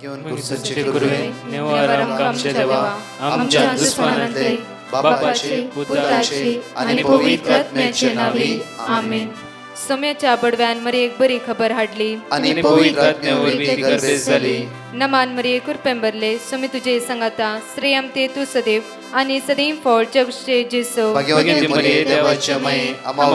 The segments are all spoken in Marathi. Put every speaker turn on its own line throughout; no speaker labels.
घेऊन कुर्साचे कुरवे
निवार आमच्या देवा आमच्या दुश्मनांतले बापाचे पुत्राचे आणि पवित्र आत्म्याचे नावे आमेन.
सोम्याच्या बडव्यान मरी एक बरी खबर हाडली
आणि पवित्र आत्म्यावरवी गर्भेस झाली.
नमान मरी कुरपेंबरले सोमी तुझे संगाता श्रेयम ते तू सदैव आणि सदैव फळ जगचे जेसो.
भाग्यवती मरिये देवाच्या माये आम्हा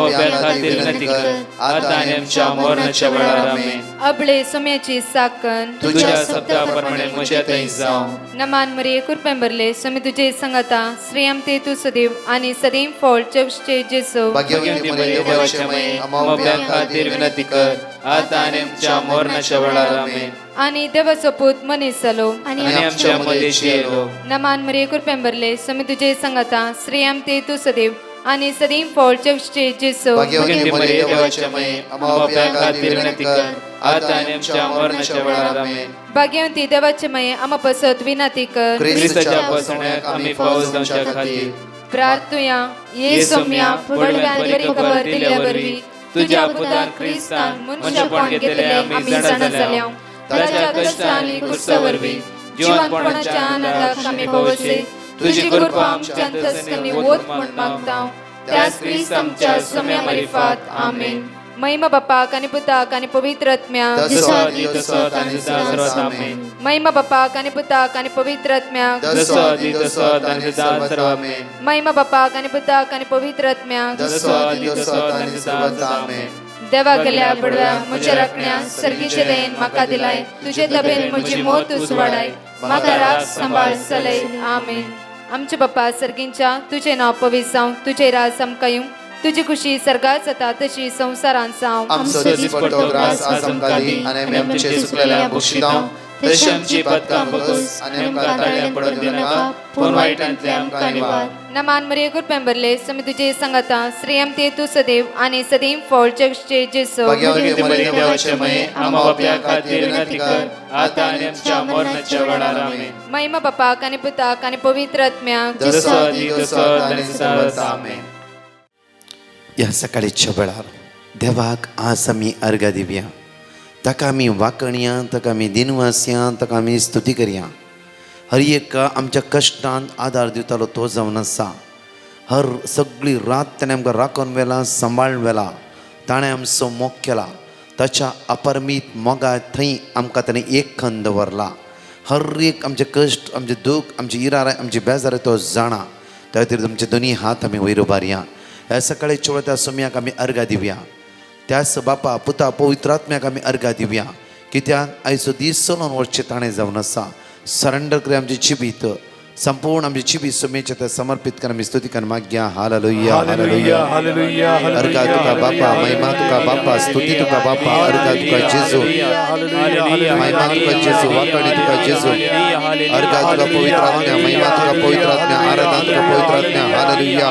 खातीर विनंती कर आता आणि आमच्या मरणाच्या वेळार आमेन.
अबळे सोम्याची साकन
तुझ्या शब्दाप्रमाणे म्हज्यातही जावं.
नमान मरी कुरपेंबरले सोमी तुझे संगाता श्रेयम ते तू सदैव आणि सदैव फळ जगचे जेसो.
भाग्यवती मरिये देवाच्या माये आम्हा खातीर विनंती कर आता आणि आमच्या मरणाच्या वेळार आमेन.
आणि देवाचो पूत मनीस जालो
आणि आमच्या मध्येशी येलो.
नमान मरी कुरपेंबरले सोमी तुझे संगाता श्रेयम ते तू सदैव आणि सदैव फळ जगचे जेसो.
भाग्यवती मरिये देवाच्या माये आम्हा खातीर विनंती कर आता आणि आमच्या मरणाच्या वेळार आमेन.
भाग्यवंती देवाचे माये आम्हा पसत विनंती कर
ख्रिस्ताच्या पासण्याक आम्ही पावस जावच्या खातीर
प्रार्थुया ये सोम्या बडव्यान बरी खबर दिल्या वरवी तुझ्या पुतान ख्रिस्तान मनुष्यपण घेतले आम्ही जाणा जाल्या. ताच्या कष्टांनी कुर्सावरवी जीवनपणाच्या आनंदाक आम्ही पावसे. तुझी कृपा आमच्या अंतस्करणी वोत म्हण मागता त्यास ख्रिस्त आमच्या सोम्या मार्फत आमेन. महिमा बापाक आणि पुताक आणि पवित्र आत्म्याक महिमा बापाक आणि पुताक आणि पवित्र आत्म्याक महिमा बापाक आणि पुताक आणि पवित्र आत्म्याक देवा गेल्या बडव्या म्हज्या राखण्या सर्गीचे देन म्हाका दिलाय. तुझे तबेन म्हजी मोत उसवाडाय म्हाका राख सांबाळ चलय आमेन. आमचे बाप्पा सर्गींच्या तुझे नाव पवित्र जावं तुझे राज आमकां येवं तुझी खुशी सर्गात जाता तशी संसारांत जावं.
आमचो दिसपट्टो ग्रास आज आमकां दी आनी आमचे सुकलेल्या बक्षिदांव तशी आमची पदकां बगस आनी आमकां ताळ्यां पडून दिवं नाका पूण वायटांतले आमकां निवार.
नमान मरिये कुरपेंबरले सोमी तुझे संगाता श्रेयम ते तू सदैव आणि सदैव फळ जगचे जेसो.
भाग्यवती मरिये देवाचे माये आम्हा बाप्या खातीर विनंती कर आता आनी आमच्या मरणाच्या वेळार आमेन.
महिमा बापाक आणि पुताक आणि पवित्र आत्म्याक
आमेन.
ह्या सकाळीच्या वेळार देवाक आज आमी अर्घ दिवया. ताका आमी वाकणया ताका आमी दिनवासया ताका आमी स्तुती करया. हर एक आमच्या कश्टांत आदार दिवतालो तो जावन आसा. हर सगळी रात ताणें आमकां राखून व्हेला सांबाळून व्हेला. ताणें आमचो मोग केला. ताच्या अपरमीत मोगा थंय आमकां ताणें एक खण दवरला. हर एक आमचे कश्ट आमचे दूख आमची इराय आमची बेजारी तो जाणा. त्या खातीर तुमचे दोनी हात आमी वयर उबारया. ह्या सकाळी त्या सोम्याक आमी अर्घ दिवया. त्याच बापा पुता पवित्र आत्म्याक आमी अर्घ दिवया. कित्याक आयचो दीस चलोवन वचचें ताणें जावन आसा. सरेंडर करया आमची जिबीत संपूर्ण आमची जिबीत सोम्याचें ते समर्पित कर आमी स्तुती कर मागया. हालेलुया हालेलुया अर्घ तुका बापा महिमा तुका बापा स्तुती तुका बापा अर्घ तुका जेजू महिमा तुका जेजू वाकडी तुका जेजू अर्घ तुका पवित्र आत्म्या महिमा तुका पवित्र आत्म्या आराधना तुका पवित्र आत्म्या. हालेलुया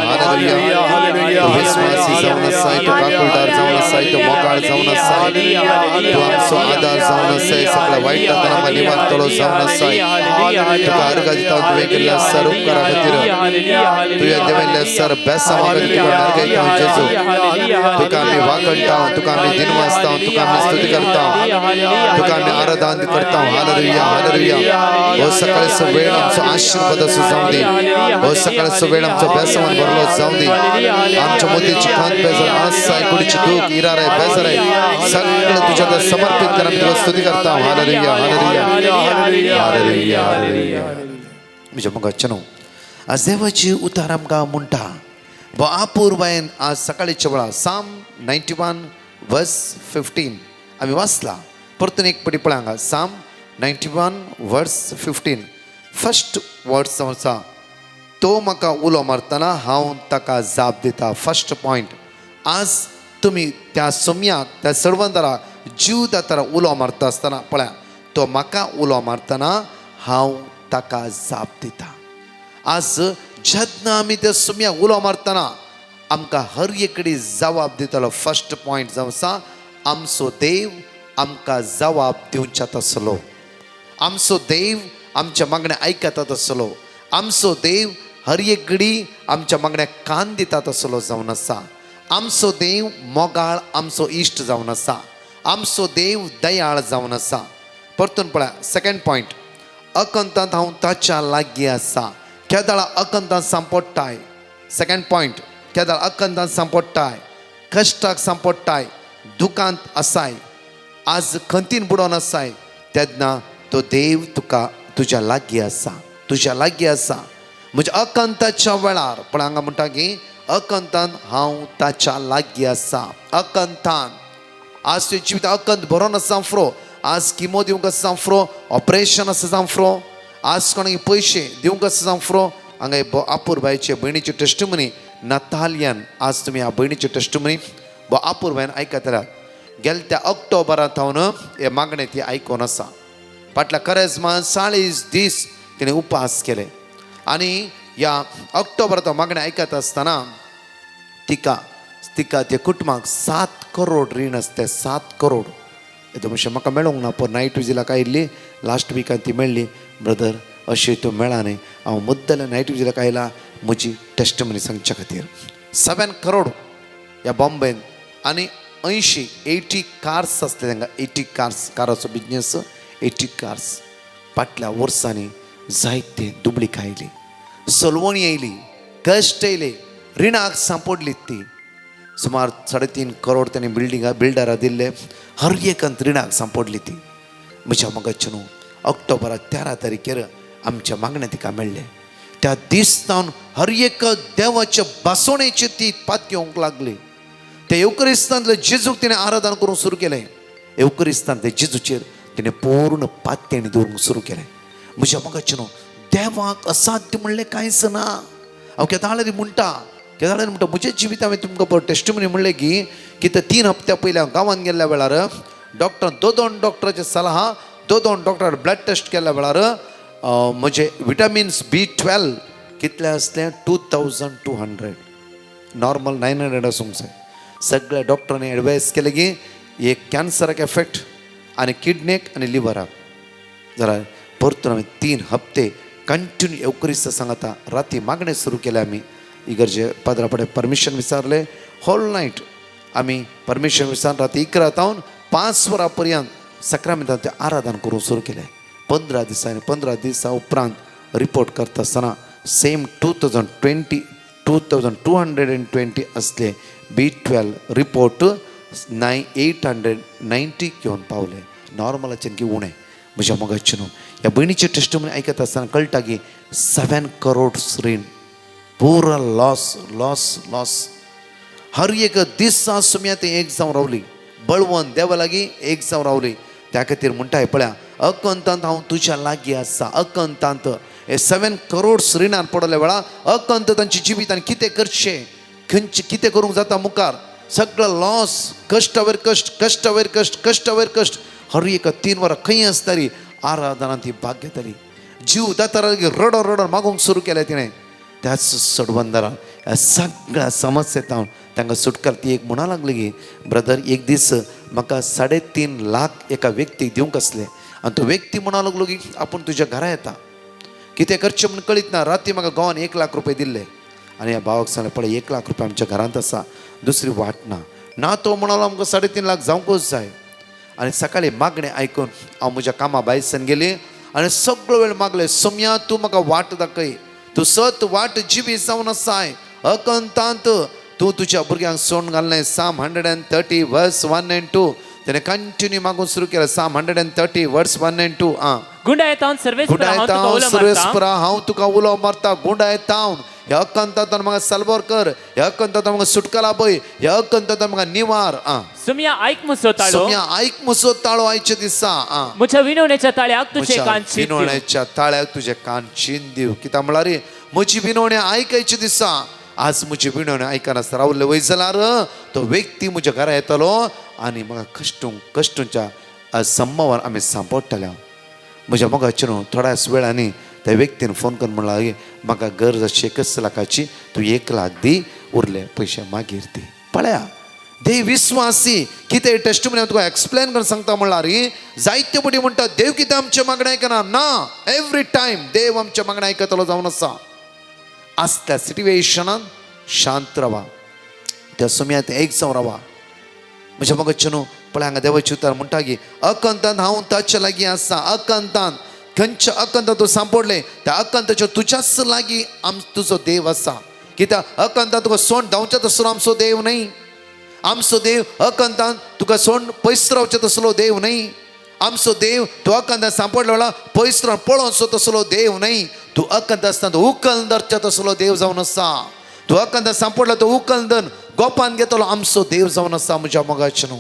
हालेलुया विश्वासी जावन आसाय तो काकुळदार जावन आसाय तो मोगाळ जावन आसाय तो आमचो आदार जावन आसाय सगळ्या वायटांतल्यान आमकां निवारतलो जावन आसाय. तुका अर्घ दिता तुवें केल्ल्या सर उपकारा खातीर तुवें देविल्ल्या सर बेसां खातीर तुका नारगयता जेजू. तुका आमी वाकणटा तुका आमी दिनवासता तुका आमी स्तुती करता तुका आमी आराधना करता. Hallelujah hallelujah. हो सकाळचो वेळ आमचो आशीर्वाद असो जावं दी. हो सकाळचो वेळ आमचो बेसांवान भरलो जावं दी. आमच्या मोदीची खंत बेजार आसाय कुडीची दूख इराय बेजाराय सगळें तुज्या खातीर समर्पित कर आमी तुका स्तुती करता. Hallelujah hallelujah hallelujah hallelujah. म्हज्या मोगाचेनो आज देवाची उतार आमकां म्हणटा बो अपूर्वायेन आज सकाळीच्या वेळार साम 91 वर्स 15 आमी वाचला. परतून एक पटी पळय हांगा साम 91 वर्स 15 फर्स्ट वर्ड्स आसा तो म्हाका उलो मारतना हांव ताका जाप दिता. फर्स्ट पॉयंट आज तुमी त्या सोम्याक त्या सर्वंतराक जीव दातारा उलो मारता आसतना पळया तो म्हाका उलो मारतना हांव ताका जाप दिता. आज जेन्ना आमी त्या सोम्याक उलो मारतना आमकां हर एकडी जबाब दितलो. फर्स्ट पॉयंट जावन आसा आमचो देव आमकां जबाब दिवच्यात आसलो. आमचो देव आमच्या मागण्या आयकतात आसलो. आमचो देव हर एक घडी आमच्या मागण्याक कान दितात आसलो जावन आसा. आमचो देव मोगाळ आमचो इश्ट जावन आसा. आमचो देव दयाळ जावन आसा. परतून पळया सेकंड पॉयंट. अकंतांत हांव ताच्या लागीं आसा. केदाळा अकंतांत सांपडटाय. Second point. केदाळ अकंतांत सांपडटाय, कश्टाक सांपडटाय, दुखांत आसाय, आज खंतीन बुडोन आसाय, तेन्ना तो देव तुका तुज्या लागीं आसा, तुज्या लागीं आसा. म्हणजे अकंताच्या वेळार पण हांगा म्हणटा की अकंतान हांव ताच्या लागीं आसा. अकंतान आज तुजें जिवीत अकंत बरोन आसा फ्रो. आज किमो दिवंक आसा फ्रो, ऑपरेशन आसा जावं फ्रो, आज कोणाक पयशे दिवंक आसा जावं फ्रो. हांगा आपूर बायचे भयणीची टेस्टिमनी नतालियान आज तुमी ह्या भयणीची टेस्टिमनी आपूर बायन आयकतल्यात. गेल्या त्या ऑक्टोबरांत हांव हे मागणें ती आयकोन आसा. फाटल्या करेजमान 40 दीस तिणें उपास केले आनी ह्या ऑक्टोबरांत मागणें आयकत आसतना तिका त्या कुटुंबाक 7 करोड रीण आसता. 7 करोड. येता मातशें म्हाका मेळूंक ना पूण नायट विजिलाक आयिल्ली लास्ट विकान ती मेळ्ळी. ब्रदर अशें तूं मेळा न्ही, हांव मुद्दल नायट विजिलाक आयला म्हजी टेस्टमनी सांगच्या खातीर. 7 करोड ह्या बॉम्बेन आनी 80 कार्स आसले तांकां. 80 कार्स, काराचो बिजनेस. 80 कार्स. फाटल्या वर्सांनी जायते दुबळीक आयली, सलवणी येयली, कश्ट येयले, रिणाक सांपडली ती. सुमार 3.5 करोड ताणें बिल्डराक दिल्ले. हर एकंत रिणाक सांपडली ती. म्हज्या मगाचे न्हू ऑक्टोबरा 13 तारखेर आमच्या मागणें तिका मेळ्ळे. त्या दिसतावन हर एक देवाच्या बासोणेची ती पात घेवंक लागली. त्या येवकरिस्तांतले जेजूक तिणें आराधना करूंक सुरू केलें. येवकरिस्तान ते जेजूचेर तिणें पूर्ण पात्यांनी दवरूंक सुरू केलें. म्हज्या मगाचे न्हू देवाक असाध्य म्हणलें कांयच ना. हांव केदाळ्यानी म्हणटा म्हज्या जिवितांत हांवें तुमकां टेस्टिमनी म्हणलें की कितें 3 हप्त्या पयलीं हांव गांवांत गेल्ल्या वेळार डॉक्टर 2 डॉक्टराचे सलाह 2 डॉक्टर ब्लड टेस्ट केल्ल्या वेळार म्हजे विटामिन्स B12 कितले आसले 2200. नॉर्मल 900 आसूंक जाय. सगळ्या डॉक्टरांनी एडवायस केलें की एक कॅन्सराक एफेक्ट आनी किडनीक आनी लिव्हराक. जाल्यार परतून हांवें 3 हप्ते कंटिन्यू येवकरिस्त सांगता राती मागणें सुरू केलें. आमी इगर्जे पाद्रा फडें परमिशन विचारलें. होल नायट आमी परमिशन विचारून राती 11 तावन 5 वरां पर्यंत सक्रामेंतान तें आराधना करूंक सुरू केलें. 15 दिसांनी 15 दिसा उपरांत रिपोर्ट करता आसतना सेम 2220 असले B12 रिपोर्ट 890 घेवन पावले. नॉर्मलाच्यान की उणें. म्हज्या मोगाचें न्हू ह्या भयणीचे टेस्टिमनी आयकत आसतना कळटा की 7 करोड रीण पुरो लॉस. हर एक दिसा सुम्या ते एक जावन रावली. बळवंत देवा लागीं एक जावन रावली. त्या खातीर म्हणटाय पळया अकंतांत हांव तुज्या लागीं आसा. अकंतांत हे 7 करोड रिणान पडले वेळा अकंत तांची जिवितान कितें करचें, कितें करूंक जाता मुखार. सगळो लॉस, कश्ट वयर कश्ट. हर एक 3 वरां खंय आसताली आराधनांत ती भाग घेताली. जीव दातार रडोन मागूंक सुरू केलें तिणें. त्याच सडबंदारान ह्या सगळ्या समस्येंत तांकां सुटकार ती एक म्हणूंक लागली की ब्रदर एक दीस म्हाका 3.5 लाख एका व्यक्तीक दिवंक आसले आनी तो व्यक्ती म्हणूंक लागलो की आपूण तुज्या घरा येता, कितें करचें म्हूण कळीत ना. राती म्हाका गांवान 1 लाख रुपया दिल्ले आनी ह्या भावाक सांगलें पळय 1 लाख रुपया आमच्या घरांत आसा, दुसरी वाट ना. तो म्हणलो आमकां 3.5 लाख जावंकूच जाय. आनी सकाळीं मागणें आयकून हांव म्हज्या कामा भायरसान गेली आनी सगळो वेळ मागलें सोम्या तूं म्हाका वाट दाखय, तूं सत वाट जिवी जावन आसाय. अकंतांत तूं तुज्या भुरग्यांक सोडून घाललें. Psalm 130 verse 1 and 2 तेणें कंटिन्यू मागून सुरू केलें. Psalm 130 verse 1 and 2
गुंडायतावन
सर्वेस्परा हांव तुका उलो मारता. गुंडायतावन ह्या अकंतांत म्हाका सालबोर कर, ह्या अकंतांत म्हाका सुटका पळय, ह्या अकंतांत म्हाका निवार.
सुम्या आयक मुसो
ताळो आयचे दिसा
म्हज्या विनवणेच्या ताळ्याक तुजे कान चिंद दिवं.
विनवणेच्या ताळ्याक तुजे कान चिंद दिवं. कित्याक म्हळ्यार म्हजी विनवणी आयकायचे दिसा आज म्हजी विनवणी आयकनासतना रावल्ले वय जाल्यार तो व्यक्ती म्हज्या घरा येतलो आनी म्हाका कश्टूंच्या संभवान आमी सांपडटले. म्हज्या मोगाचे न्हू थोड्याच वेळांनी त्या व्यक्तीन फोन करून म्हणला म्हाका गरज आसची 1 लाखाची, तूं 1 लाख दी, उरले पयशे मागीर दी. पळया देव विस्वासी कितें टेस्टिमनी हांव तुका एक्सप्लेन करून सांगता म्हणल्यार जायत्यो पटी म्हणटा देव कितें आमचें मागणें आयकना. ना, एवरी टायम देव आमचें मागणें आयकतलो जावन आसा. आज त्या सिट्युएशनान शांत रावा, त्या सुम्यात एक जावन रावा. म्हज्या मोगाचे न्हू पळय हांगा देवाची उतर म्हणटा की अकंतान हांव ताचे लागीं आसा, अकंतान खंयच्या अकंतान तूं सांपडले त्या अकंताच्या तुज्याच लागीं तुजो देव आसा. कित्याक अकंतान तुका सोंड धांवचे तसलो आमचो देव न्हय. आमचो देव अकंतान तुका सोंड पयस रावचे तसलो देव न्हय. आमचो देव तूं अकंतान सांपडलो वेळा पयस रावन पळोवचो तसलो देव न्हय. तूं अकंत आसतना उखल धरचे तसलो देव जावन आसा. तूं अकंतान सांपडलो तो उखल धन गोपान घेतलो आमचो देव जावन आसा म्हज्या मोगाचे न्हू.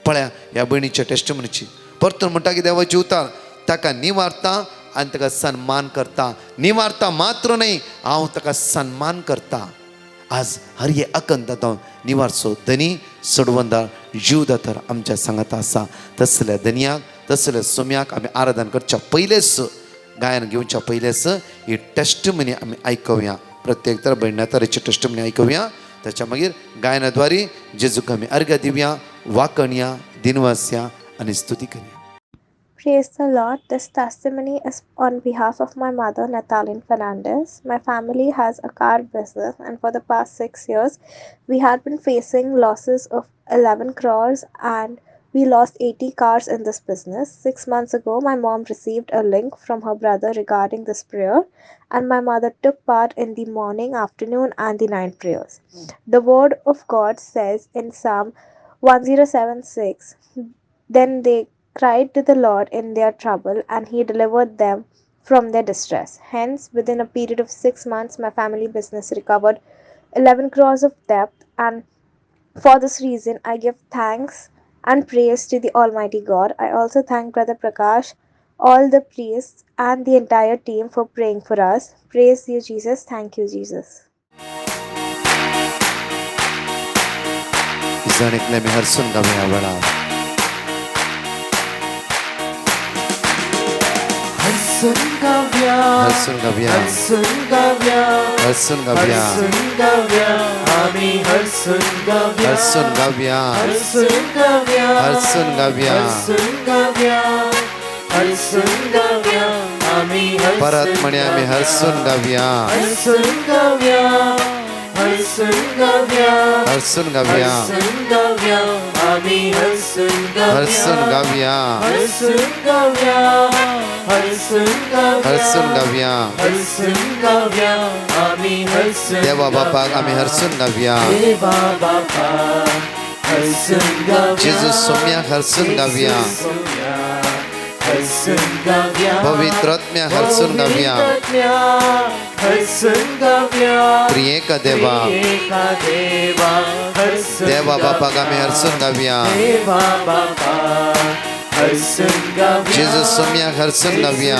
पळया ह्या भयणीच्या टेस्टमनीची परतून म्हणटा की देवाची उतार ताका निवारता आनी ताका सन्मान करता. निवारता मात्र न्हय, हांव ताका सन्मान करता. आज हर ये अकंत निवारचो धनी सोडवंदार जीवदातर आमच्या सांगात आसा. तसल्या धनयाक तसल्या सोम्याक आमी आराधन करच्या पयलेच गायन घेवच्या पयलेच ही टेस्टमनी आमी आयकुया. प्रत्येक तर भयण्या तरेची टेस्टमनी आयकुया. त्याच्या मागीर गायनाद्वारे जेजूक आमी अर्घ्य दिवया, वाकणया, दिनवासया आनी स्तुती करया.
Praise the Lord. This testimony is on behalf of my mother, Nataline Fernandez. My family has a car business, and for the past 6 years, we had been facing losses of 11 crores, and we lost 80 cars in this business. 6 months ago, my mom received a link from her brother regarding this prayer, and my mother took part in the morning, afternoon, and the night prayers. The word of God says in Psalm 107:6, "Then they cried to the Lord in their trouble, and he delivered them from their distress." Hence, within a period of 6 months, my family business recovered 11 crores of debt, and for this reason, I give thanks and praise to the Almighty God. I also thank Brother Prakash, all the priests, and the entire team for praying for us. Praise you, Jesus. Thank you, Jesus.
जणेकले मी हरसून गावया वेळा हरसून गावया हरसून गावया हरसून गावया
आम्ही हरसून गावया
हरसून गावया
हरसून गावया
हरसून गावया
हरसून गावया आम्ही
परत म्हणे आम्ही हरसून गावया
हरसून गावया हरसून गावया
हरसून गावया
हरसून गावया आम्ही हरसून
हरसून गावया
हरसून गावया हरसून गावया
हरसून गावया
हरसून गावया आम्ही हरसून
देवा बापाक आम्ही हरसून गावया
देवा बापा हरसून गावया
जेजू सोम्याक हरसून गावया
हरसून गावया
पवित्र आत्म्याक हरसून गावया
हरसून गावया
त्रिएक देवा
एका देवा हरसून
देवा बापाक आम्ही हरसून गावया
देवा बापा हरसून गावया
जेजू सोम्याक हरसून गावया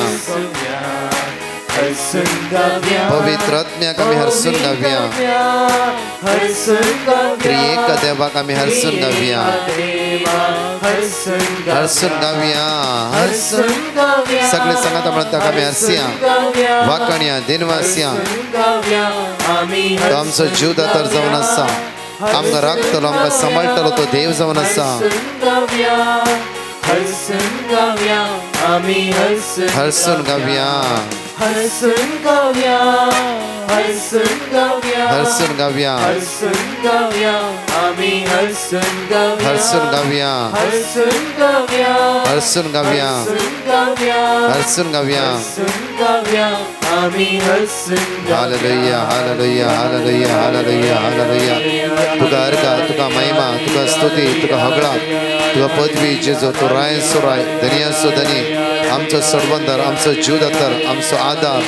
हरसून गावया
पवित्र आत्म्याक आम्ही हरसून गावया
हरसून गावया
त्रिएक देवाक आम्ही हरसून गावया
देवा हरसून
हरसून गावया हरसून
गावया
सगळे सांगात म्हणता आम्ही हरसिया वाकण्या दिनवासिया
गावया आम्ही
तो आमचो जीव दातार जावन आसा. आमकां राखतलो आमकां सांबाळटलो तो देव जावन आसा.
गावया हरसून गावया आम्ही
हरसून गावया
हरसून गावया हरसून गावया
हरसून गावया
हरसून गावया आम्ही हरसून गावया
हरसून गावया
हरसून गावया
हरसून गावया
गावया
हरसून गावया
हरसून गावया आम्ही हरसून
hallelujah hallelujah hallelujah hallelujah hallelujah तुका अर्घा तुका महिमा तुका स्तुती तुका हगळा तुका पदवी जेजो तू राय सुराय धनियासो धनी आमचो सडबंदर आमचो जीव दातार आमचो आदार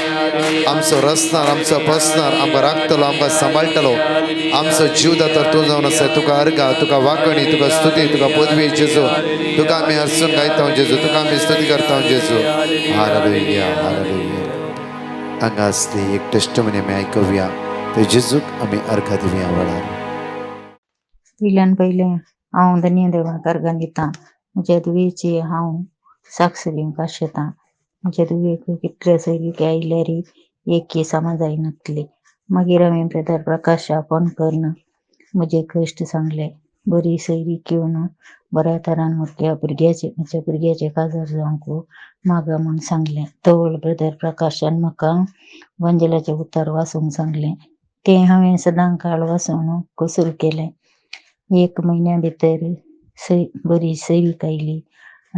आमचो रसनार आमचो पसनार आमकां राखतलो आमकां सांबाळटलो आमचो जीव दातार तूं जावन आसा. तुका अर्घा तुका वाकणी तुका स्तुती तुका पदवी जेजो तुका आमी हरसून गायता जेजू तुका आमी स्तुती करता जेजू हालेलुया हालेलुया. हांगा आसली एक टेस्टमनी आमी आयकुया ते जेजूक आमी अर्घा दिवया वेळार.
पिल्यान पयलें हांव धन्य देवाक अर्घां दितां. म्हज्या दुयेची हांव साक्ष दिवंक आशेतां. म्हज्या दुयेक कितले सैरीक आयल्यार एक केस आमा जायनासली. मागीर हांवें ब्रदर प्रकाशाक फोन करून म्हजे कश्ट सांगले. बरी सैरीक येवन बऱ्या तरान म्हज्या भुरग्याचे काजार जावंक मागा म्हूण सांगलें. तवळ ब्रदर प्रकाशान म्हाका वंजलाचें उतर वाचूंक सांगलें. तें हांवें सदां काळ वाचून कसूर केलें. 1 म्हयन्या भितर बरी सेविका आयली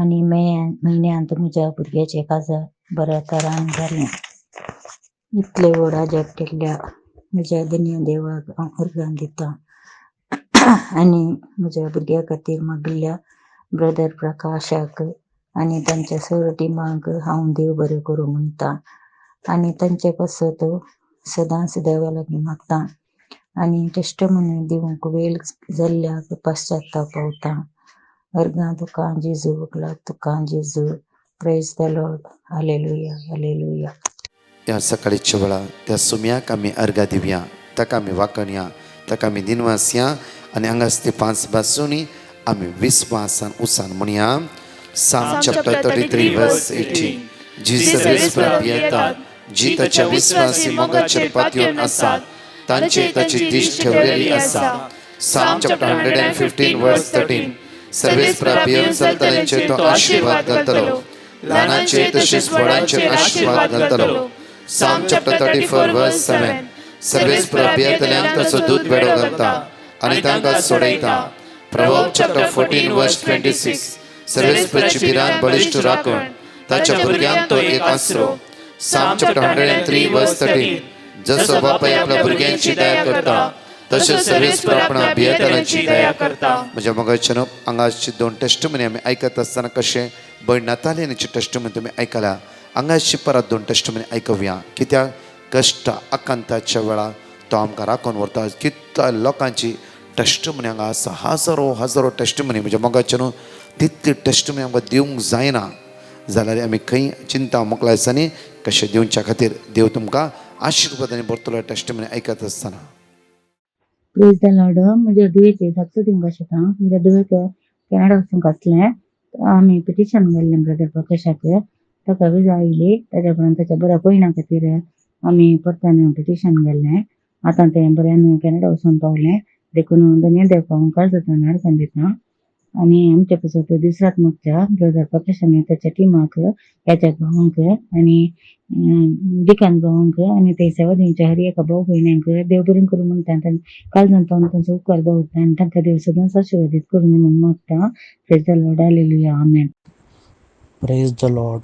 आनी म्हयन्यांत म्हज्या भुरग्याचें काजार बऱ्या तरान जालें. इतले व्हड अजाप केल्ल्या म्हज्या धन्य देवाक हांव अर्गां दितां. आनी म्हज्या भुरग्या खातीर मागिल्ल्या ब्रदर प्रकाशाक आनी तांच्या सगळ्या टिमाक हांव देव बरें करूं म्हणटा. आनी तांचे पासत सदांच देवा लागीं मागता आनी टेस्टमनी दिवंक वेळ जाल्ल्याक पाश्चात्ताप पावता. अर्गां तुका जेजू, वगलाक तुका जेजू. Praise the Lord. Hallelujah, hallelujah.
या सकाळीच्या वेळा त्या सुम्याक आमी अर्घा दिवया, ताका आमी वाकणया, ताका आमी दिनवास या आनी हांगाच ते 5 बासूनी आमी विस्वासान उसान म्हणया. Psalm chapter 33 verse 18. जी सर्वेस प्राप्त येतात, जी ताच्या विश्वासी मोगाचेर पातयेवन आसात, तांचेर ताची दिश्ट ठेवलेली आसा. Psalm chapter 115 verse 13. सर्वेस प्राप्त येवन चलतल्यांचेर तो आशीर्वाद घालतलो, ल्हानांचेर तशेंच व्हडांचेर आशीर्वाद घालतलो. Psalm chapter 34 verse 7. सर्वेस प्राप्त येतल्यांक ताचो दूत बेडो घालता आनी तांकां सोडयता. Proverbs chapter 14 verse 26. सर्वेस प्रचिपिरान बळिश्ट राखण, ताच्या भुरग्यांक तो एक आसरो. Psalm chapter 103 verse 13. जसो बापाय आपल्या भुरग्यांची दया करता, तशेंच सर्वेस प्रापणा भियेतरांची दया करता. म्हज्या मोगाचें हांगाची 2 टेस्टमनी आमी आयकत आसतना कशें भयण नातालियाची टेस्टमनी तुमी आयकला. हांगाची परत 2 टेस्टमनी आयकुया. कित्याक कश्ट आकांताच्या वेळा तो आमकां राखून व्हरता. कितल्या लोकांची टेस्टमनी हांगा आसा. हजारो टेस्टमनी. म्हज्या मोगाचें तितली टेस्टमनी आमकां दिवंक जायना जाल्यार आमी खंय चिंता मोकळायसांनी कशें दिवच्या खातीर देव तुमकां आशिर्वादांनी भरतलो टेस्टमनी आयकत आसतना.
Praise the lord. म्हज्या दुयेचेर धाकटो दिवंक शकता. म्हज्या दुयेक कॅनडा वचूंक आसलें. आमी पिटिशन गेल्लें ब्रदर प्रकाशाक. ताका विजा आयली. ताच्या उपरांत ताच्या बऱ्या भयणा खातीर आमी परतान पिटिशन गेल्लें. आतां तें बऱ्यान कॅनडा वचून पावलें. देखून धन्य देवका हांव काल जाता अर्गां दितां. आनी आमच्या पासत दिसरात्मकच्या ब्रदर प्रकाशान ताच्या टिमाक ह्याच्या भावांक आनी डिकान भावांक आनी ते सेवा दिवच्या हर एका भाऊ भयण्यांक देव बरें करूं म्हणटा. काल जावन पावन तांचो उपकार भावता आनी तांकां देव सदांच आशिर्वादीत करूं म्हणून मागता. Praise the Lord. Hallelujah. Amen.
Praise the Lord.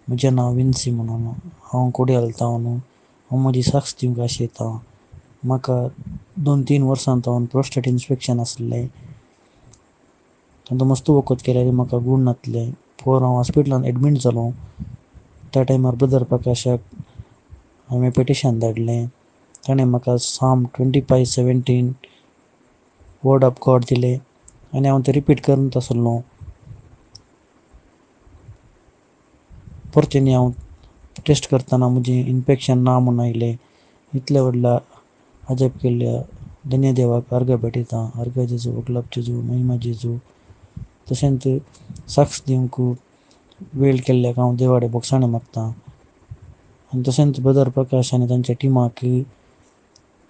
म्हजें नांव विन्सी म्हणून. हांव कोड्याल तावन. हांव म्हजी साक्ष दिवंक आशेतां. म्हाका 2-3 वर्सां तावन प्रोस्टेट इन्स्पेक्शन आसलें. तांचो मस्त वखद केल्यार म्हाका गूण नासलें. हांव हॉस्पिटलांत एडमीट जालो. त्या टायमार ब्रदर प्रकाशाक हांवें पिटिशन धाडलें. ताणें म्हाका Psalm 25:17 वर्ड ऑफ गॉड दिलें आनी हांव तें रिपीट करत आसलो. परतेंनी हांव टेस्ट करतना म्हजें इन्फेक्शन ना म्हूण आयलें. इतल्या व्हडल्या अजाप केल्ल्या धन्य देवाक अर्घ भेटयता. अर्घ जेजू, वगलाप जेजू, महिमा जेजू. तशेंच साक्ष दिवंक वेळ केल्ल्याक हांव देवाडे बोगसाणें मागतां. आनी तशेंच ब्रदर प्रकाश आनी तांच्या टिमाक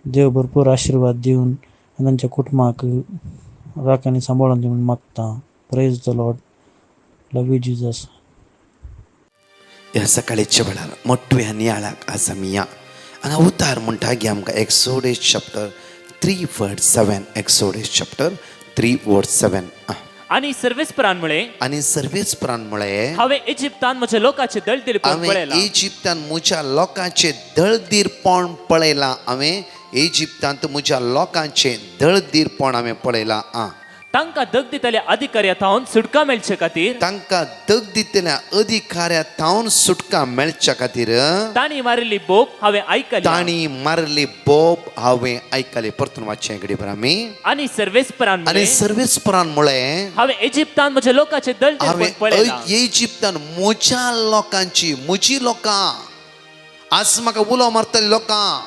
देव भरपूर आशिर्वाद दिवन आनी तांच्या कुटुंबाक राख आनी सांबाळून दिवन मागतां. Praise the Lord. Love you Jesus.
ह्या सकाळीच्या वेळार मोठ्या नियाळाक आज आमी या हांगा उतार म्हणटा की आमकां एक्सोडस चॅप्टर 3 वर्स 7. एक्सोडस चॅप्टर 3 वर्स 7.
आणि सर्वेस प्राणमुळे
हांवें इजिप्तान म्हज्या लोकांचे दळदिरपण पळयलां.
हांवें इजिप्तान म्हज्या लोकांचे दळदिरपण पळयलां. हांवें इजिप्तांत म्हज्या लोकांचे दळदिरपण हांवें पळयलां.
तांकां दग दितल्या अधिकाऱ्यां सुटका मेळचे खातीर
तांकां दग दितल्या अधिकाऱ्यां सुटका मेळच्या खातीर
तांणी मारिल्ली बोब हांवें आयकली.
तांणी मारली बोब हांवें आयकली. परतून वाचचें घडी भर आमी.
आनी सर्वेस
प्राणमुळे
हांवें इजिप्तान म्हज्या लोकांचे दळदिरपण पळयलां.
हांवें इजिप्तान म्हज्या लोकांची, म्हजी लोकां, आज म्हाका उलो मारतली लोकां,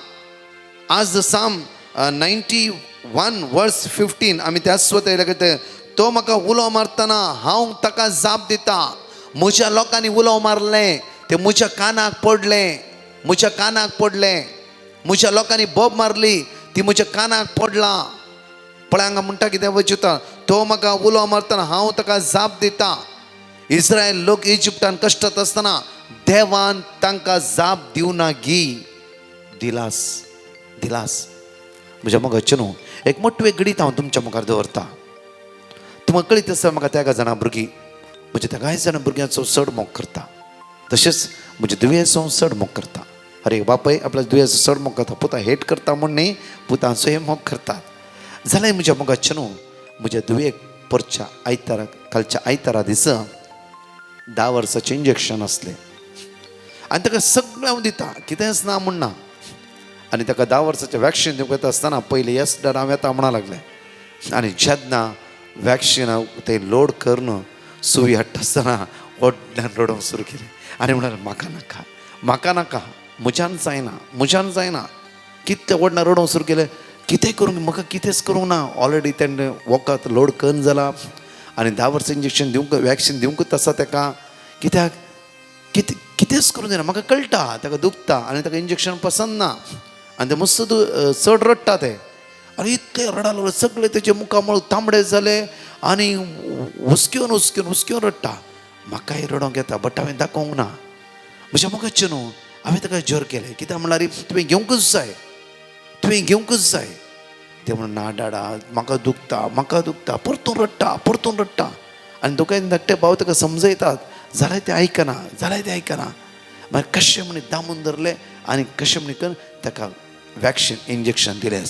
आज Psalm 91 वर्स 15 आमी त्याच स्वतः तो म्हाका उलो मारतना हांव ताका जाप दिता. म्हज्या लोकांनी उलो मारलें ते म्हज्या कानाक पडलें. म्हज्या लोकांनी बोब मारली ती म्हज्या कानाक पडलां. पळय हांगा म्हणटा कितें वचता. तो म्हाका उलो मारतना हांव ताका जाप दिता. इस्रायल लोक इजिप्तान कश्टात आसतना देवान तांकां जाप दिवना गी दिलास. म्हज्या मोगाचें न्हू एक मोठे गणीत हांव तुमच्या मुखार दवरता. तुमकां कळीत आसा म्हाका त्या जाणां भुरगीं म्हणजे त्या कांय जाणां भुरग्यांचो चड मोग करता. तशेंच म्हजे दुयेंसो चड मोग करता. अरे बापय आपल्या दुयेंसो चड मोग करता. पुता हेट करता म्हण न्ही, पुतांचोय मोग करतात. जाल्यार म्हज्या मोगाचें न्हू, म्हज्या दुयेक परच्या आयतारा कालच्या आयतारा दिसा 10 वर्साचें इंजेक्शन असलें आनी ताका सगळें हांव दिता, कितेंच ना म्हण ना. आनी ताका 10 वर्साचें वॅक्सिन दिवंक येता आसतना पयलीं येस हांव येता म्हणा लागलें. आनी जेन्ना वॅक्सिन हांव तें लोड करून सुवी हाडटा आसतना व्हडल्यान रडोवंक सुरू केलें आनी म्हणालें म्हाका नाका, म्हाका नाका, म्हज्यान जायना, म्हज्यान जायना. कितें व्हडल्यान रडोवंक सुरू केलें. कितें करूंक, म्हाका कितेंच करूंक ना. ऑलरेडी तेणें वखद लोड करून जाला आनी 10 वर्सां इंजेक्शन दिवंक वॅक्सिन दिवंकूच आसा ताका. कित्याक कितेंच करूंक जायना. म्हाका कळटा ताका दुखता आनी ताका इंजेक्शन पसंद ना आनी ते मस्त चड रडटा ते. आनी इतलें रडा लागलो, सगळे तेजे मुखामळ तांबडे जाले आनी हुसक्योन रडटा. म्हाकाय रडोंक येता बट हांवें दाखोवंक ना. म्हज्या मोगाचें न्हू, हांवें ताका जोर केलें. कित्याक म्हणल्यार तुवें घेवंकूच जाय, तुवें घेवंकूच जाय. ते म्हणून ना डाडा म्हाका दुखता, परतून रडटा आनी दोगांय धाकटे भाव ताका समजयतात. जाल्यार ते आयकना. मागीर कशें म्हणी दामून धरलें आनी कशें म्हणी करून ताका वॅक्सिन इंजेक्शन दिलें.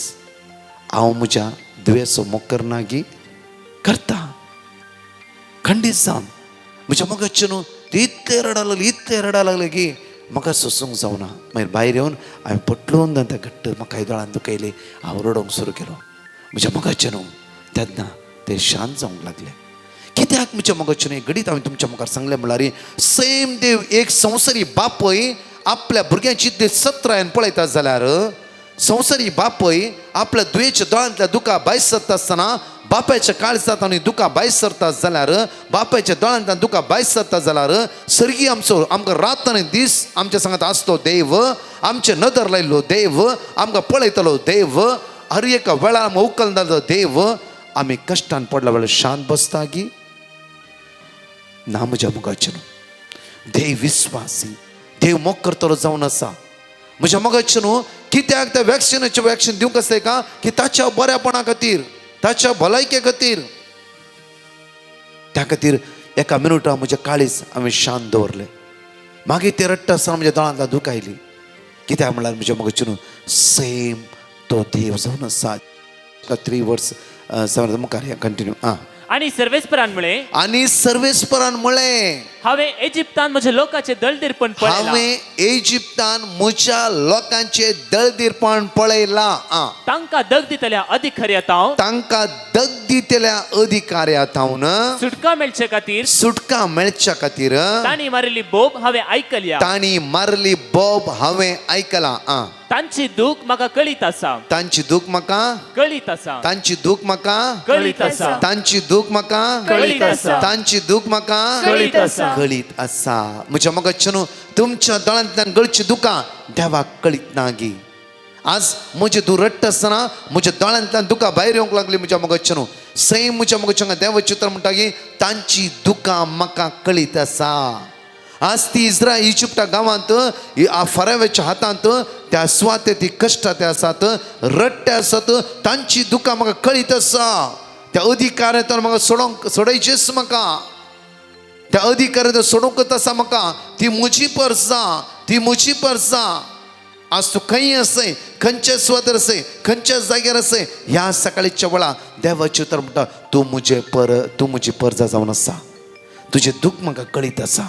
हांव म्हज्या दुयेंसो मोग करना गी करता खंडीत जावन. म्हज्या मोगाचें न्हू, ती इतलें रडा लागलें की म्हाका सोसूंक जावना. मागीर भायर येवन हांवें पटलून त्या घट्ट म्हाका दोळान दुखयली. हांव रडोवंक सुरू केलो. म्हज्या मोगाचें न्हू, तेन्ना ते शांत जावंक लागले. कित्याक म्हज्या मोगाचें न्हू, घडीत हांवें तुमच्या मुखार सांगलें म्हळ्यार सेम देव एक संवसारी बापय आपल्या भुरग्यांची इतली सत्रायन पळयता जाल्यार संवसारी बापय आपल्या दुयेच्या दोळांतल्या दुखा भायर सरता आसतना बापायच्या काळजांत आनी दुखा भायर सरता जाल्यार बापायच्या दोळांतल्यान दुखा भायर सरता जाल्यार सर्गी आमकां रात आनी दीस आमच्या सांगात आसतो देव, आमचे नदर लायिल्लो देव, आमकां पळयतलो देव, हर एका वेळार आमकां उखल जालो देव. आमी कश्टान पडल्या वेळार शांत बसता गी ना. म्हज्या मोगाचें न्हू, देव विस्वासी, देव मोग करतलो जावन आसा. म्हज्या मोगाचें न्हू, कित्याक त्या वॅक्सिन दिवंक आसता का की ताच्या बऱ्यापणा खातीर, ताच्या भलायके खातीर. त्या खातीर एका मिनटां म्हजें काळीज हांवें शांत दवरलें. मागीर ते रडटा आसतना म्हज्या दोळांतल्यान दूख आयली. कित्याक म्हळ्यार म्हज्या मोगाचें न्हू, सेम तो देव जावन आसा. 3 वर्स मुखार कंटिन्यू.
आणि सर्वेस्परान म्हळें
हांवें इजिप्तान म्हज्या लोकांचे दळदिरपण पळयलां. तांकां दग दितल्या अधिकाऱ्यात हांव सुटका मेळचे खातीर तांणी मारिल्ली बोब हांवें आयकलां. तांची दूख म्हाका कळीत आसा.
म्हज्या मोगाचें न्हू, तुमच्या दोळांतल्यान गळची दुकां देवाक कळीत ना गी. आज म्हजे तूं रडटा आसतना म्हज्या दोळांतल्यान दुकां भायर येवंक लागली. म्हज्या मोगाचें न्हू, सैम म्हज्या मोगाचें देवाचें उतर म्हणटा की तांची दुकां म्हाका कळीत आसा. आज ती इजिप्टा गांवांत फराव्याच्या हातांत त्या स्वाते ती कश्ट ते आसात, रडटे आसात, तांची दुकां म्हाका कळीत आसा. त्या अधिकाऱ्यान म्हाका सोडयचेच म्हाका. त्या अधिकाऱ्यान सोडूंकच आसा म्हाका. ती म्हजी परसा. आज तूं खंय असय, खंयच्या सुवातेर असय, खंयच्या जाग्यार असय, ह्या सकाळीच्या वेळा देवाचें उतर म्हणटा तूं म्हजी परजा जावन आसा. तुजें दूख म्हाका कळीत आसा.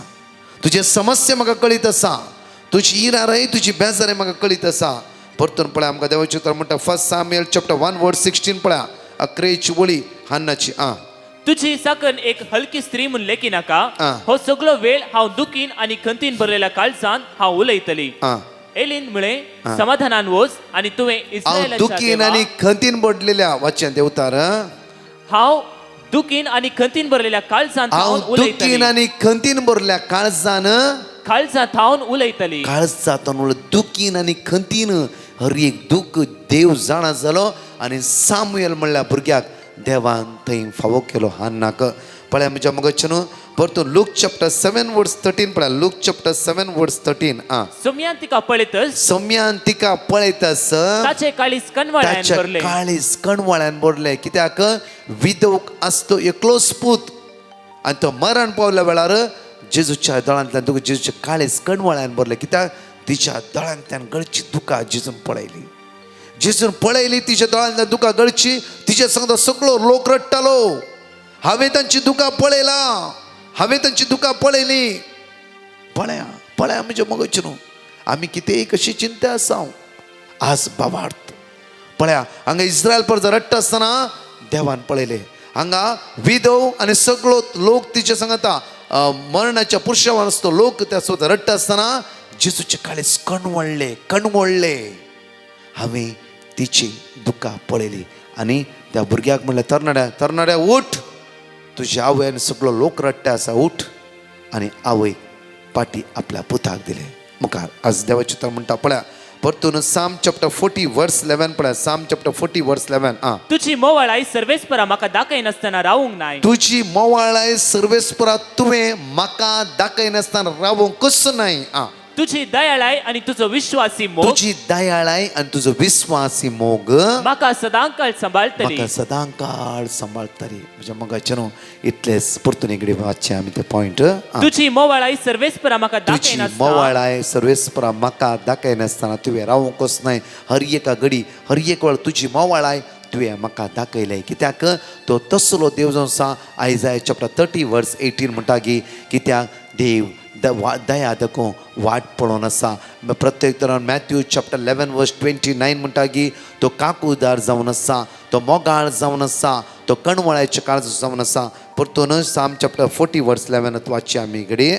तुजे समस्या म्हाका कळीत आसा. तुजी इराराय, तुजी बेजारी म्हाका कळीत आसा. परतून पळय आमकां देवाचें उतर म्हणटा 1 सामुएल चॅप्टर 1 वर्स 16 पळया. 11ची वळी हन्नाची.
तुझी साकन एक हलकी स्त्री म्हूण लेखी नाका. हो सगळो वेळ हांव दुखीन आनी खंतीन भरलेल्या काळजान हांव उलयतली. एलीन म्हळें समाधानान वच आनी तुवें इस्रायेलाच्या
दुखीन आनी खंतीन भरलेल्या वाचन देवतार
हांव दुखीन आनी खंतीन भरलेल्या काळजान काळजांत हांव उलयतली.
दुखीन आनी खंतीन हर एक दूख देव जाणा जालो आनी सामुएल म्हणल्या भुरग्याक देवान थंय फावो केलो. हान्नाक पळय म्हज्या मोगाचें न्हू, परतून लूक चॅप्टर 7 वर्स 13 पळया. लूक चॅप्टर 7 वर्स 13.
सोम्यान तिका पळयतच
सोम्यान तिका पळयतस
ताचे काळीज कणवळ्यान
ताच्या
भरले.
काळीज कणवळ्यान भरले. कित्याक विधवक आसतो एकलोच पूत आनी तो मरण पावल्या वेळार जेजूच्या दोळांतल्यान तुका जेजूचे काळीज कणवळ्यान भरले. कित्याक तिच्या दोळांतल्यान गळची दुकां जेजून पळयली. जेजून पळयली तिच्या दोळांतल्यान दुकां गळची. तिच्या सांगता सगळो लोक रडटालो. हांवें तांची दुकां पळयला, हांवें तांची दुकां पळयली. पळया पळया म्हणजे मगच न्हू आमी कितेंय कशी चिंता आसा आज बाबार्थ. पळया हांगा इस्रायल परजा रडटा आसतना देवान पळयले. हांगा विधव आनी सगळो लोक तिचे सांगता मरणाच्या पुरशावान आसतो लोक त्या स्वता रडटा आसतना जेजूचे काळीज कणवळले. हांवें तिची दुकां पळयली. आनी त्या भुरग्याक म्हणलें तरणाड्या उठ, तुजे आवयन सगळो लोक रडटा आसा, उठ. आनी आवय पाटी आपल्या पुताक दिले. मुखार आज देवाची तर म्हणटा पळया परतून साम चॅप्टर 40 वर्स 11 पळया. साम चॅप्टर 40 वर्स 11.
तुझी मोवाळाई सर्वेस्परा म्हाका दाखय नासतना रावूंक नाय.
तुझी मोवाळाय सर्वेस्परा तुवें म्हाका दाखय नासतना रावूंक कसो नाय.
तुझी दयाळाय आणि तुझो विश्वासी मोग
तुझी दयाळाय आनी तुजो विश्वासी मोग
म्हाका सदांकाळ सांबाळटली.
म्हाका सदांकाळ सांबाळटली. म्हणजे मोगाचें न्हू इतलेंच परतून एकडें वाचचें आमी ते पॉयंट.
तुझी मोवाळाई सर्वेस्परा म्हाका दाखय
तुझी
नासतना
मोवाळाय सर्वेस्परा म्हाका दाखय नासतना तुवें रावूंक वचनाय. हर एका घडी हर एक वेळ तुजी मोवाळाय तुवें म्हाका दाखयलें. कित्याक तो तसलो देव जो आसा आयजाय चॅप्टर 30 वर्स 18 म्हणटा की कित्याक देव दया दाखोव वाट पळोवन आसा. प्रत्येक तरान मॅथ्यू चॅप्टर 11 वर्स 29 म्हणटा की तो काकूदार जावन आसा, तो मोगाळ जावन आसा, तो कणवळ्याचे काळज जावन आसा. परतून साम चॅप्टर 40 वर्स 11 वाचची आमी घडी.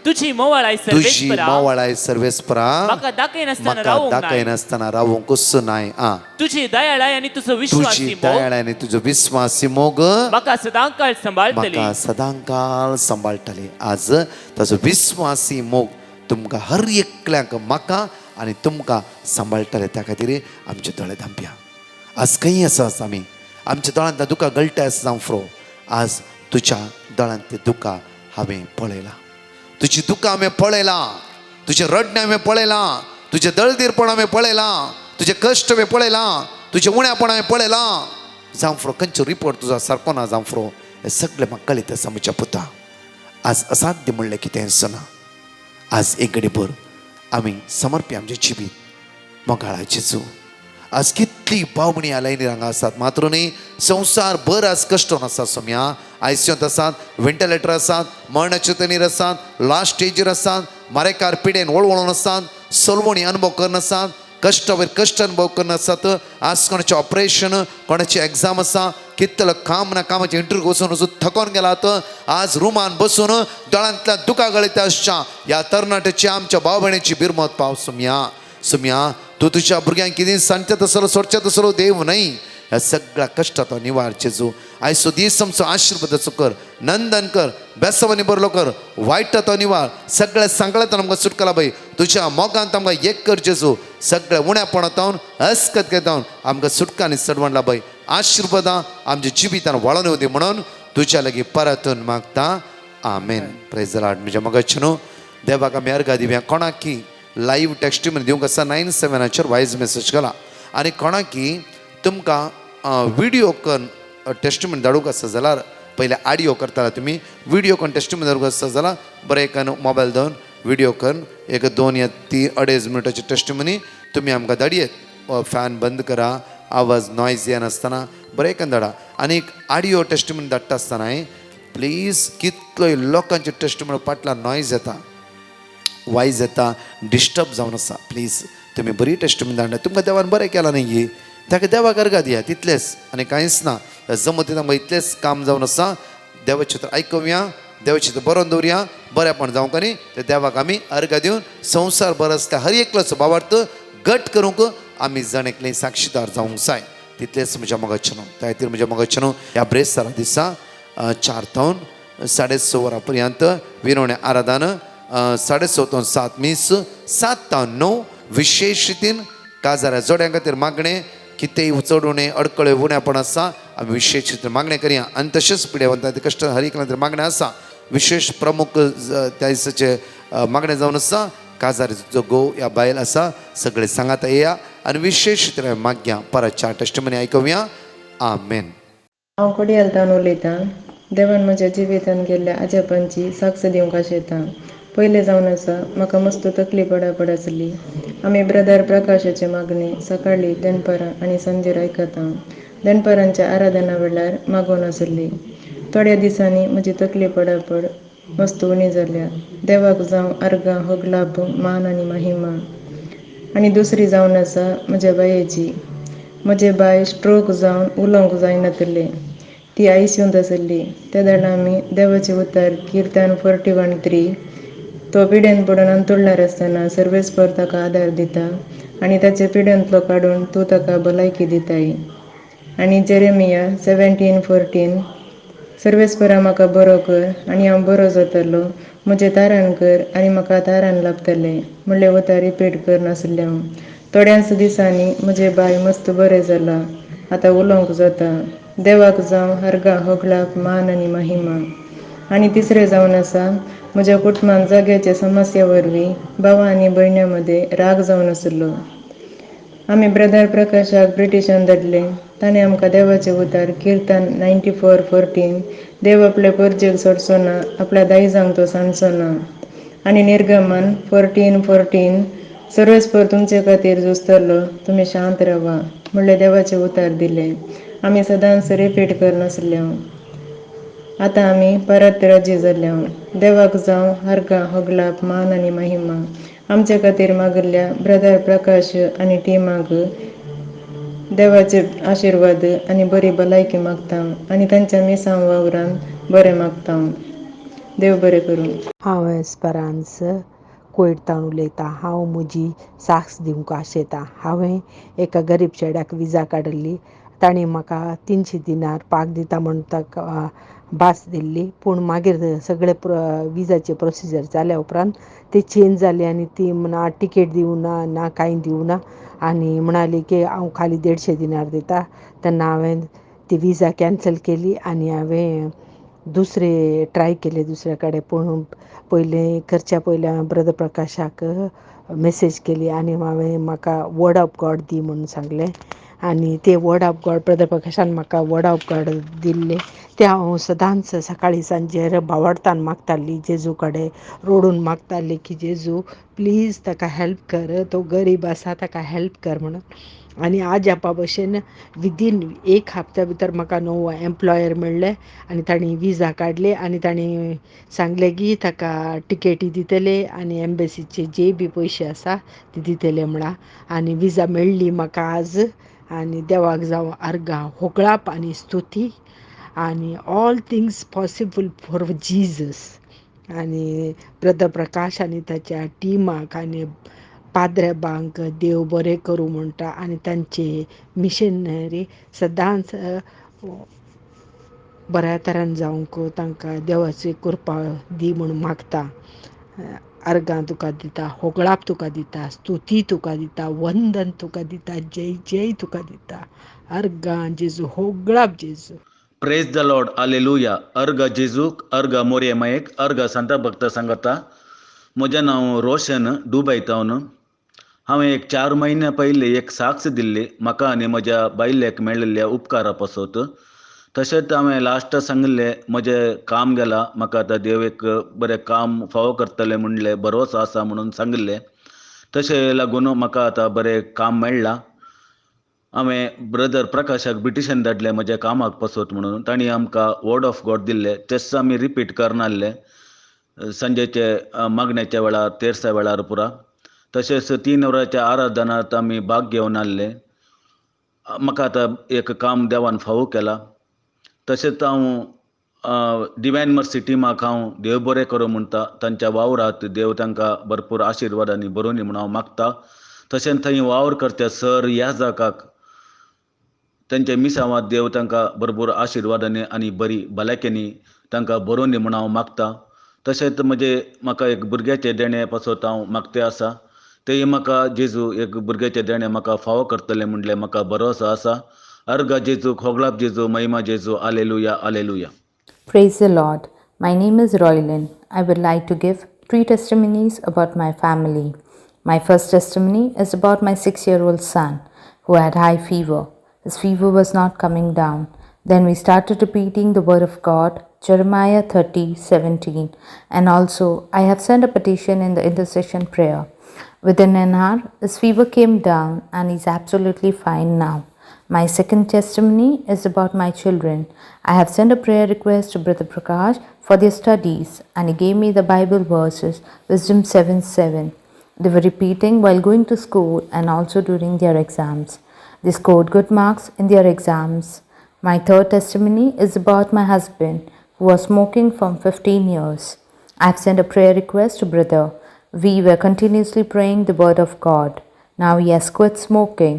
तुझी मोवाळाई
तुझी
सर्वेस्परा
मोवाळाय सर्वेस्परा
म्हाका दाखय नासतना
म्हाका
रावूंक
दाखय
नाय.
नासतना रावूंक कसो नाय.
तुझी दयाळाय आणि तुझो विश्वासी
तुझी
मोग
दयाळ आनी तुजो विश्वासी मोग
म्हाका सदांकाळ सांबाळटली.
म्हाका सदांकाळ सांबाळटली. आज ताजो विश्वासी मोग तुमकां हर एकल्याक म्हाका आनी तुमकां सांबाळटले. त्या खातीर आमचे दोळे धांपया. आज खंय आसात आमी आमच्या दोळांतल्या दुकां गळटा आसा जावं फ्रो. आज तुज्या दोळांतले दुकां हांवें पळयलां. तुजी दुकां हांवें पळयलां. तुजें रडणें हांवें पळयलां. तुजें दळदीरपण हांवें पळयलां. तुजें कश्ट हांवें पळयलां. तुजें उणेपण हांवें पळयलां. जावं फ्रो खंयचो रिपोर्ट तुजो सारको ना जावं फ्रो हें सगळें म्हाका कळीत आसा म्हज्या पुता. आज असाध्य म्हणलें कितें आसना. आज एक घडी भर आमी समर्पी आमचें जिवीत मोगाळा जेजू. आज कितली पावमणी आलायनी हांगा आसात मात्र न्ही संवसार भर आज कश्टोन आसा. सोम्या आयसीयूंत आसात, व्हेंटिलेटर आसात, मरणाचे तणीर आसात, लास्ट स्टेजीर आसात, मारेकार पिडेन वळवळून आसात, सलवणी अनुभव करन आसात, कश्ट वयर कश्ट अनुभव करन आसात. आज कोणाचें ऑपरेशन, कोणाची एग्जाम आसा, कितलो काम ना कामाचे इंटरव्यू वचून वचून थकोन गेलात. आज रुमान बसून दोळांतल्या दुकां गळीत आसच्या ह्या तरणाट्याची आमच्या भाव भयणीची बिरमत पाव. सुम्या तूं तुज्या भुरग्यांक कितें सांगचें तसलो सोडचें तसलो देव न्हय. ह्या सगळ्या कश्टाचो निवार जेजू आयचो दीस आमचो आशिर्वादाचो कर, नंदन कर, बेसवानी बरलो कर, वायटाचो निवार सगळ्या सांगळ्यातून आमकां सुटका लाभय. तुज्या मोगांत आमकां एक कर जेजू. सगळ्या उण्यापणांतावन अस्कत घेतावन आमकां सुटका आनी सडवण लाभय. आशिर्वादां आमच्या जिवितान वळोन येवं दी म्हणून तुज्या लागीं परतून मागता. आमेन. Praise the lord. म्हज्या मोगाचें न्हू देवाक आमी अर्घ दिवया. कोणाकी लायव्ह टेस्टिमनी दिवंक आसा 97 वॉयस मेसेज घाला. आनी कोणाकी तुमकां विडियो करून टेस्टिमनी धाडूंक आसा जाल्यार पयले ऑडियो करताला तुमी, विडियो करून टेस्टिमनी धाडूंक आसा जाल्यार बरें एकान मोबायल दवन विडियो करून एक 2 या 3 अडेज मिनटाची टेस्टिमनी तुमी आमकां धाडयेत. फॅन बंद करा, आवाज नॉयज येनासतना बरें एकान धाडा. आनी ऑडियो टेस्टिमनी धाडटा आसतना प्लीज कितलोय लोकांचे टेस्टिमनी फाटल्यान नॉयज येता, वायज येता, डिस्टर्ब जावन आसा. प्लीज तुमी बरी टेस्टिमनी धाडटा. तुमकां देवान बरें केलां न्ही, ताका देवाक अर्घ दिया. तितलेंच आनी कांयच ना. जमतीन आमकां इतलेंच काम जावन आसा. देवाचें तर आयकुया, देवाचें तर बरोवन दवरया, बरेंपण जावंक न्ही ते देवाक आमी अर्घ दिवन संवसार भर आसता हर एकलोचो भावार्थ घट करूंक आमी जण एकले साक्षीदार जावंक जाय. तितलेंच म्हज्या मोगाचें न्हू. त्या खातीर म्हज्या मोगाचें न्हू ह्या ब्रेस्तारा दिसा 4 तावन 6:30 वरां पर्यंत विनवणें आराधन, 6:30 तावन 7 मीस, 7 तावन 9 विशेष रितीन काजाऱ्या जोड्यां खातीर मागणें. कितेंय चड उणें अडकळे उणेंपण आसा आमी विशेष रितीन मागणें करया. आनी तशेंच पिडेवंतां कश्ट हर एक खातीर मागणें आसा. विशेष प्रमुख त्या दिसाचे मागणें जावन आसा. काजारीचो घोव ह्या बायल आसा. सगळे सांगात येया आनी विशेष तरेन मागया. परतच्या टेस्टमनी आयकुया. आमेन.
हांव कोडयालतान उलयतां. देवान म्हज्या जिवितान गेल्ल्या आजापांची साक्ष दिवंक आशेतां. पयलें जावन आसा म्हाका मस्त तकली पडापड आसली. आमी ब्रदर प्रकाशाचे मागणे सकाळीं दनपारां आनी सांजेर आयकतां. दनपारांच्या आराधना वेळार मागोवन आसली. थोड्या दिसांनी म्हजी तकली पडापड मस्त उणी जाल्या. देवाक जावं अर्गां होगलाभ मान आनी महिमा. आनी दुसरी जावन आसा म्हज्या बायेची. म्हजे बाय स्ट्रोक जावन उलोवंक जायनासलें. ती आयसीयूंत आसली. त्या धाडा आमी देवाचे उतार किर्तन 41:3 तो पिड्यान पडून अंतुळ्ळार आसतना सर्वेस्पर ताका आदार दिता आनी ताचे पिड्यांतलो काडून तूं ताका भलायकी दिताय. आनी जेरेमिया 17:14 सर्वेस्परा म्हाका बरो कर आनी हांव बरो जातलो. म्हजें तारण कर आनी म्हाका तारण लाभतलें. म्हणलें उतार रिपीट करनासलें हांव. थोड्याच दिसांनी म्हजें बाय मस्त बरें जालां. आतां उलोवंक जाता. देवाक जावं अर्गां होगलाप मान आनी महिमा. आनी तिसरें जावन आसा म्हज्या कुटुंबान जाग्याच्या समस्या वरवीं भावां आनी भयण्यां मदें राग जावन आसलो. आमी ब्रदर प्रकाशाक ब्रिटिशान धाडले. ताणें आमकां देवाचे उतार किर्तन 94:14 देव आपल्या परजेक सोडचो ना, आपल्या दायजांक तो सांडचो ना. आनी निर्गमन 14:14 सर्वेस्पर तुमचे खातीर झुजतलो, तुमी शांत रावा. म्हणलें देवाचे उतार दिले. आमी सदांच रिपीट करनासले हांव. आतां आमी परत राजी जाल्या. देवाक जावं अर्गां होगलाप मान आनी महिमा. आमचे खातीर मागल्या ब्रदर प्रकाश आनी टिमाक देवाचे आशिर्वाद आनी बरी भलायकी मागता आनी तांच्या मिसां वावरान बरें मागता. देव बरें करूं.
हांव एस्परांस कोयटान उलयतां. हांव म्हजी साक्ष दिवंक आशेतां. हांवें एका गरीब चेड्याक विजा काडली. ताणें म्हाका 300 दिनार पाग दिता म्हूण ताका भास दिल्ली. पूण मागीर सगळे विजाचे प्रोसिजर जाल्या उपरांत ती चेंज जाली आनी ती ना टिकेट दिवना ना कांय दिवना आनी म्हणाली की हांव खाली 150 दिनार दिता. तेन्ना हांवें ती विजा कॅन्सल केली आनी हांवें दुसरे ट्राय केले दुसरे कडेन. पूण पयलीं करच्या पयलीं हांवें ब्रदर प्रकाशाक मेसेज केली आनी हांवें म्हाका वर्ड ऑफ गॉड दी म्हणून सांगलें. आनी ते वर्ड ऑफ गॉड ब्रदर प्रकाशान म्हाका वर्ड ऑफ गॉड दिल्ले. ते हांव सदांच सकाळीं सांजेर भावार्थान मागताली जेजू कडेन रोडून मागताली की जेजू प्लीज ताका हेल्प कर, तो गरीब आसा ताका हेल्प कर म्हणून. आनी आज ह्या भशेन विदीन 1 हप्त्या भितर म्हाका नवो एम्प्लॉयर मेळ्ळे आनी तांणी विजा काडली आनी तांणी सांगलें की ताका टिकेटी दितले आनी एम्बेसीचे जे बी पयशे आसा ते दितले म्हणा. आनी विजा मेळ्ळी म्हाका आज. आनी देवाक जावं अर्गां होगळाप आनी स्तुती आनी all things possible for Jesus. आनी ब्रदर प्रकाश आनी ताच्या टिमाक आनी पाद्रेबांक देव बरें करूं म्हणटा आनी तांचे मिशनरी सदांच बऱ्या तरेन जावंक तांकां देवाची कृपा दी म्हणून मागता. अर्गां तुका दिता, होगळाप तुका दिता, स्तुती तुका दिता, वंदन तुका दिता, जय जय तुका दिता. अर्गां जेजू, होगळाप जेजू.
Praise the Lord. हालेलुया. अर्ग जेजूक, अर्ग मोरयेमायेक, अर्ग संत भक्त सांगता. म्हजें नांव रोशन दुबय टावन. हांवें एक 4 म्हयने पयलीं एक साक्ष दिल्ली म्हाका आनी म्हज्या बायलेक मेळिल्ल्या उपकारा पासत. तशेंच हांवें लास्ट सांगलें म्हजें काम गेलां, म्हाका आतां देव एक बरें काम फावो करतलें म्हणलें, भरवोसो आसा म्हणून सांगलें. तशें लागून म्हाका आतां बरें काम मेळ्ळां. हांवें ब्रदर प्रकाशाक ब्रिटिशान धाडलें म्हज्या कामाक पासत म्हणून. तांणी आमकां वर्ड ऑफ गॉड दिल्लें. तेच आमी रिपीट करनासले सांजेचे मागण्याच्या वेळार, तेरसा वेळार पुरा. तशेंच 3 वरांच्या आराधनांत आमी भाग घेवन आसले. म्हाका आतां एक काम देवान फावो केलां. तशेंच हांव डिवायन मर्सी टिमाक हांव देव बरें करूं म्हणटा. तांच्या वावरांत देव तांकां भरपूर आशिर्वादांनी भरोवनी म्हणून हांव मागता. तशेंच थंय वावर करता सर याजाकाक तांच्या मिसांवांत देव तांकां भरपूर आशिर्वादांनी आनी बरी भलायकेनी तांकां भरोवनी म्हणून हांव मागता. तशेंच म्हाका एक भुरग्याचें देणें पासत हांव मागते आसा. तें म्हाका जेजू एक भुरग्याचें देणें म्हाका फावो करतलें म्हणलें म्हाका भरोसो आसा. अर्ग जेजू, होगळाप जेजू, महिमा जेजू. Hallelujah, hallelujah.
Praise the Lord.
My name is Roylin. I would like to give 3 testimonies about my family. My first testimony is about my 6-year-old son who had high fever. His fever was not coming down. Then we started repeating the word of God, Jeremiah 30:17, and also I have sent a petition in the intercession prayer. Within an hour, his fever came down and he's absolutely fine now. My second testimony is about my children. I have sent a prayer request to Brother Prakash for their studies and he gave me the Bible verses, Wisdom 7:7. They were repeating while going to school and also during their exams. They scored good marks in their exams. My third testimony is about my husband who was smoking from 15 years. I have sent a prayer request to Brother. We were continuously praying the word of God. Now he has quit smoking.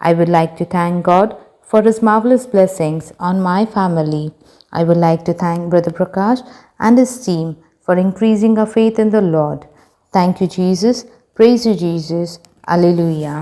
I would like to thank God for his marvelous blessings on my family. I would like to thank Brother Prakash and his team for increasing our faith in the Lord. Thank you, Jesus. Praise you, Jesus. Alleluia.